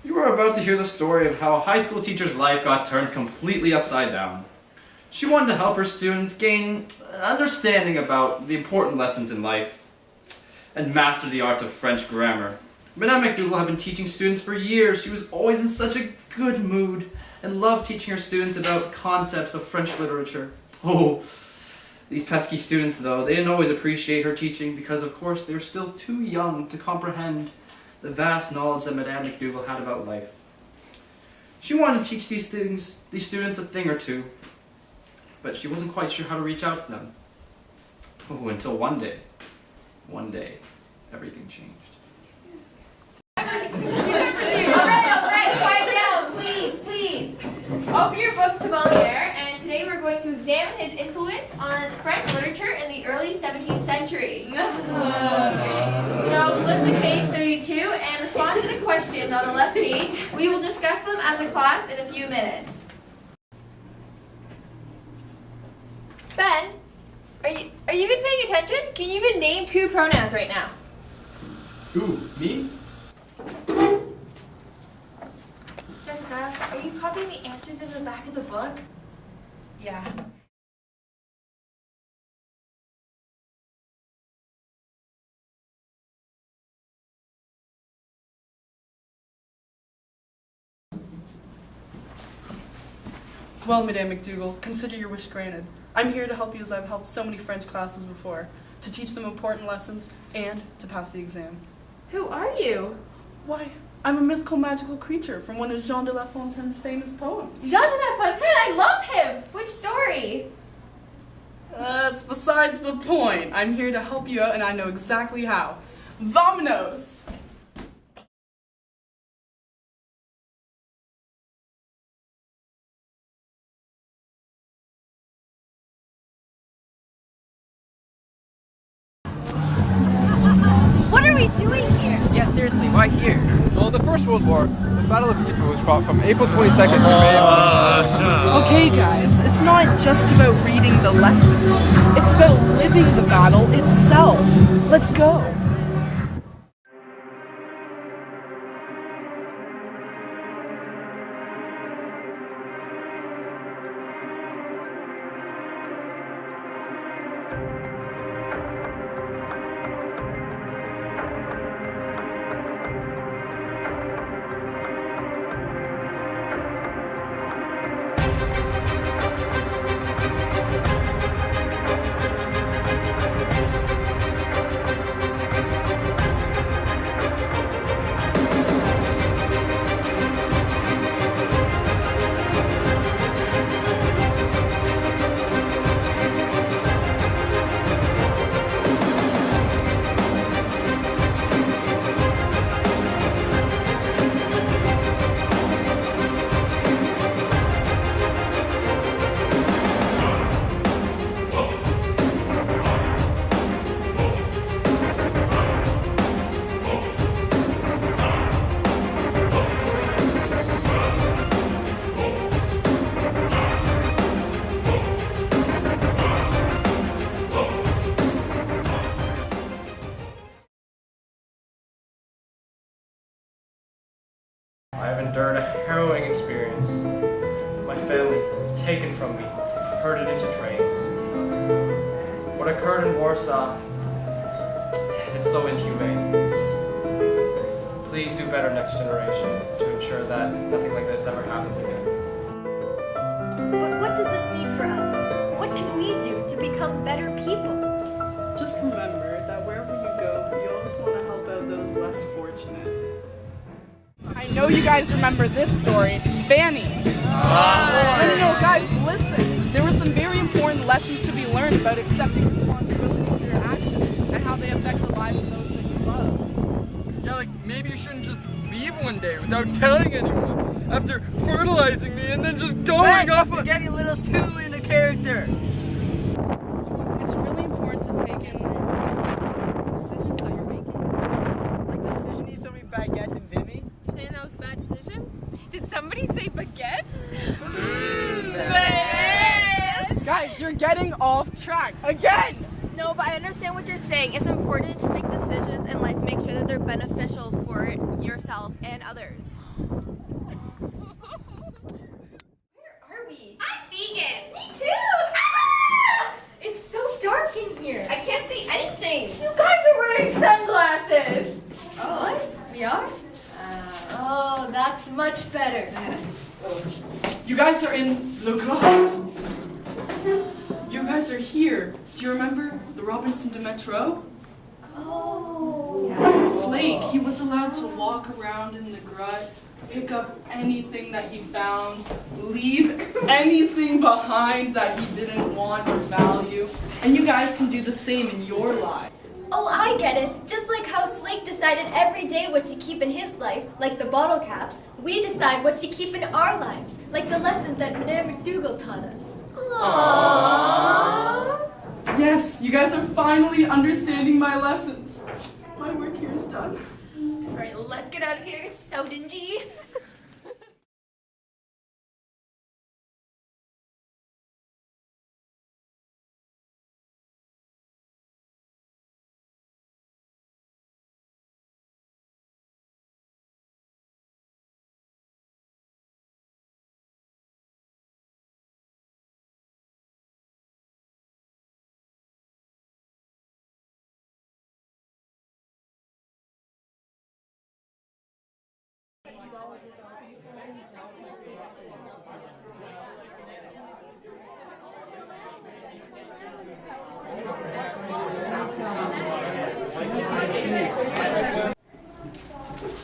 You are about to hear the story of how a high school teacher's life got turned completely upside down. She wanted to help her students gain an understanding about the important lessons in life and master the art of French grammar. Madame MacDougall had been teaching students for years. She was always in such a good mood and loved teaching her students about the concepts of French literature. Oh, these pesky students, though, they didn't always appreciate her teaching because, of course, they were still too young to comprehend the vast knowledge that Madame MacDougall had about life. She wanted to teach these students a thing or two, but she wasn't quite sure how to reach out to them. Oh, until one day, everything changed. Alright, quiet down, please. Open your books to Moliere, and today we're going to examine his influence on French literature in the early 17th century. So flip to page 32 and respond to the questions on the left page. We will discuss them as a class in a few minutes. Ben, are you even paying attention? Can you even name 2 pronouns right now? Who, me? Jessica, are you copying the answers in the back of the book? Yeah. Well, Madame MacDougall, consider your wish granted. I'm here to help you as I've helped so many French classes before, to teach them important lessons and to pass the exam. Who are you? Why, I'm a mythical magical creature from one of Jean de La Fontaine's famous poems. Jean de La Fontaine, I love him! Which story? That's besides the point. I'm here to help you out and I know exactly how. Vamonos! What are we doing here? Yeah, seriously, why here? Well, the First World War, the Battle of Ypres was fought from April 22nd to May. Okay, guys, it's not just about reading the lessons. It's about living the battle itself. Let's go. I have endured a harrowing experience. My family taken from me, herded into trains. What occurred in Warsaw, it's so inhumane. Please do better next generation to ensure that nothing like this ever happens again. But what does this mean for us? What can we do to become better people? Just remember that wherever you go, you always want to help out those less fortunate. I know you guys remember this story, Fanny. No, guys, listen. There were some very important lessons to be learned about accepting responsibility for your actions and how they affect the lives of those that you love. Yeah, like maybe you shouldn't just leave one day without telling anyone after fertilizing me and then just going off You're getting a little too into character. It's really important to take in the decisions that you're making. Like the decision to eat so many baguettes and Vimy. You're saying that was a bad decision? Did somebody say baguettes? Baguettes! Guys, you're getting off track again! No, but I understand what you're saying. It's important to make decisions in life, make sure that they're beneficial for yourself and others. Are we? I'm vegan. Me too! Ah! It's so dark in here. I can't see anything. You guys are wearing sunglasses. What? We are? Oh, that's much better. You guys are in the class. You guys are here. Do you remember the Robinson de Metro? Oh. Slate, he was allowed to walk around in the garage, pick up anything that he found, leave anything behind that he didn't want or value, and you guys can do the same in your life. Oh, I get it. Just like how Slake decided every day what to keep in his life, like the bottle caps, we decide what to keep in our lives, like the lessons that Madame MacDougall taught us. Aww. Yes, you guys are finally understanding my lessons. My work here is done. Alright, let's get out of here. It's so dingy.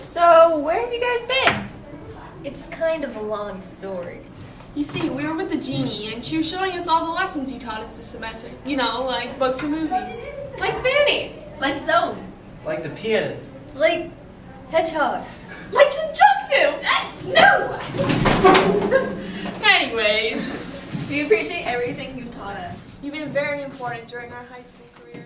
So, where have you guys been? It's kind of a long story. You see, we were with the genie, and she was showing us all the lessons he taught us this semester. You know, like books and movies. Like Fanny. Like Zone. Like the pianist. Like, hedgehog. Like Subjunctive. No! Anyways, We appreciate everything you've taught us. you've been very important during our high school career.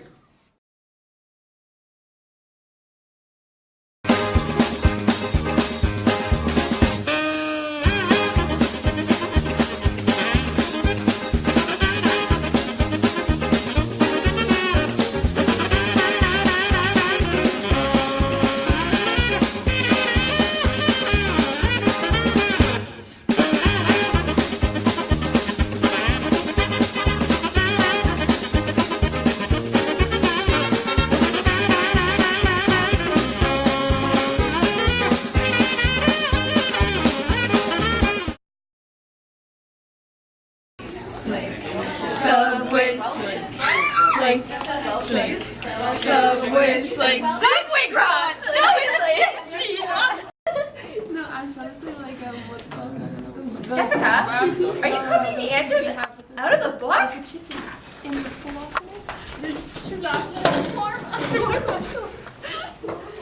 Subway slink. Slink. Slink. Subway slink. Subway cross. No, it's like No, I was trying to say like what's it called? Jessica, are you copying the answers out of the book? In the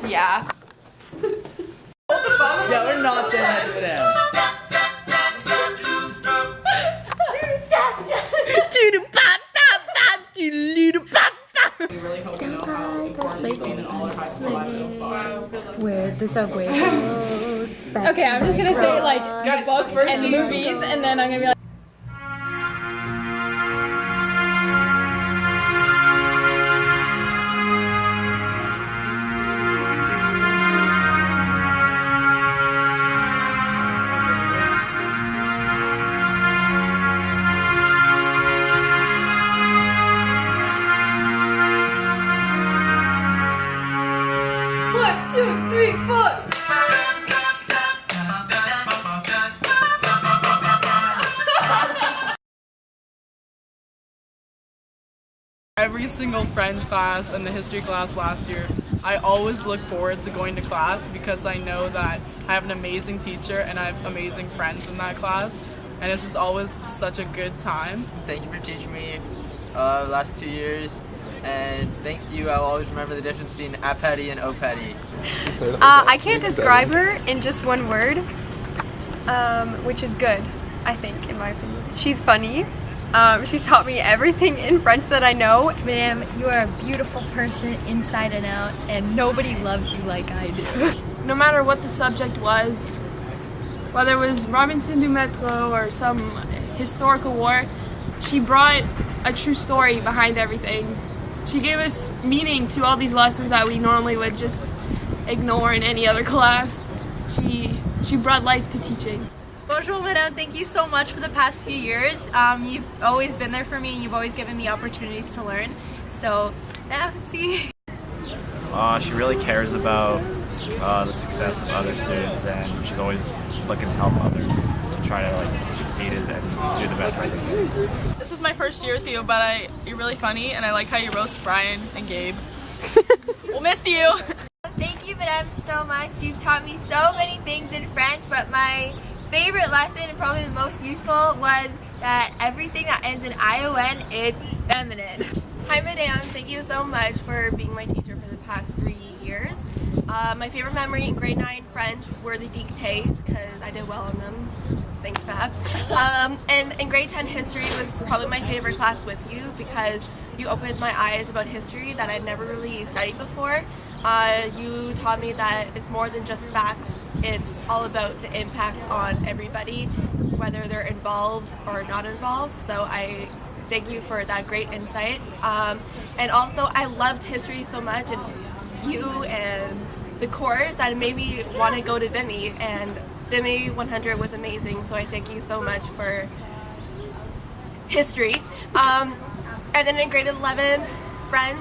Yeah. Yeah, we're not done with them. Where the subway goes. Okay, I'm just gonna say like books and movies, and then I'm gonna be like. Every single French class and the history class last year, I always look forward to going to class because I know that I have an amazing teacher and I have amazing friends in that class, and it's just always such a good time. Thank you for teaching me the last 2 years, and thanks to you, I'll always remember the difference between apetty and opetty. I can't describe her in just one word, which is good, I think, in my opinion. She's funny. She's taught me everything in French that I know. Ma'am, you are a beautiful person inside and out, and nobody loves you like I do. No matter what the subject was, whether it was Robinson du Metro or some historical war, she brought a true story behind everything. She gave us meaning to all these lessons that we normally would just ignore in any other class. She She brought life to teaching. Bonjour, madame. Thank you so much for the past few years. You've always been there for me, and you've always given me opportunities to learn. So, merci. She really cares about the success of other students, and she's always looking to help others to try to succeed and do the best right they can. This is my first year with you, but you're really funny, and I like how you roast Brian and Gabe. We'll miss you. Thank you, madame, so much. You've taught me so many things in French, but my favorite lesson and probably the most useful was that everything that ends in ION is feminine. Hi, madame. Thank you so much for being my teacher for the past 3 years. My favorite memory in grade 9 French were the dictées because I did well on them. Thanks, Fab. And in grade 10 history was probably my favorite class with you because you opened my eyes about history that I'd never really studied before. You taught me that it's more than just facts. It's all about the impacts on everybody, whether they're involved or not involved. So I thank you for that great insight. And also, I loved history so much, and you and the course that it made me want to go to Vimy, and Vimy 100 was amazing. So I thank you so much for history. And then in grade 11 French,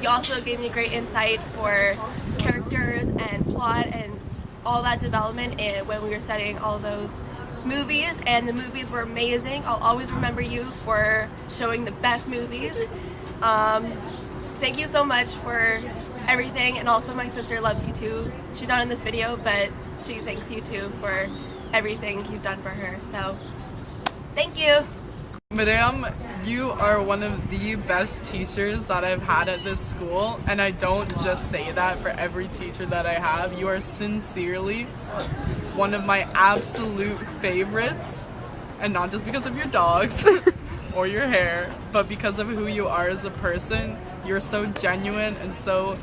you also gave me great insight for characters and plot and all that development when we were studying all those movies, and the movies were amazing. I'll always remember you for showing the best movies. Thank you so much for everything, and also my sister loves you too. She's not in this video, but she thanks you too for everything you've done for her. So, thank you. Madame, you are one of the best teachers that I've had at this school, and I don't just say that for every teacher that I have. You are sincerely one of my absolute favorites, and not just because of your dogs or your hair, but because of who you are as a person. You're so genuine and so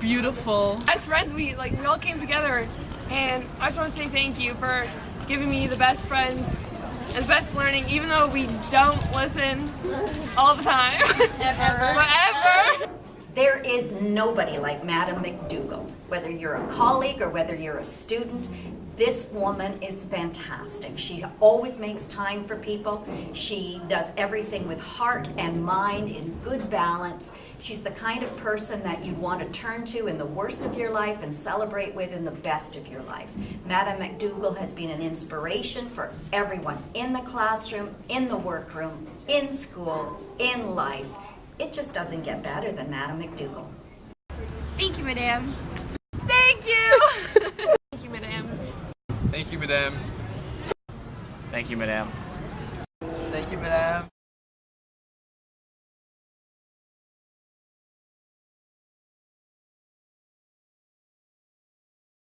beautiful. As friends, we all came together, and I just want to say thank you for giving me the best friends and best learning, even though we don't listen all the time. Whatever. There is nobody like Madam MacDougall. Whether you're a colleague or whether you're a student, this woman is fantastic. She always makes time for people. She does everything with heart and mind in good balance. She's the kind of person that you'd want to turn to in the worst of your life and celebrate with in the best of your life. Madam MacDougall has been an inspiration for everyone in the classroom, in the workroom, in school, in life. It just doesn't get better than Madam MacDougall. Thank you, madame. Thank you. Thank you, madame. Thank you, madame. Thank you, madame. Thank you, madame.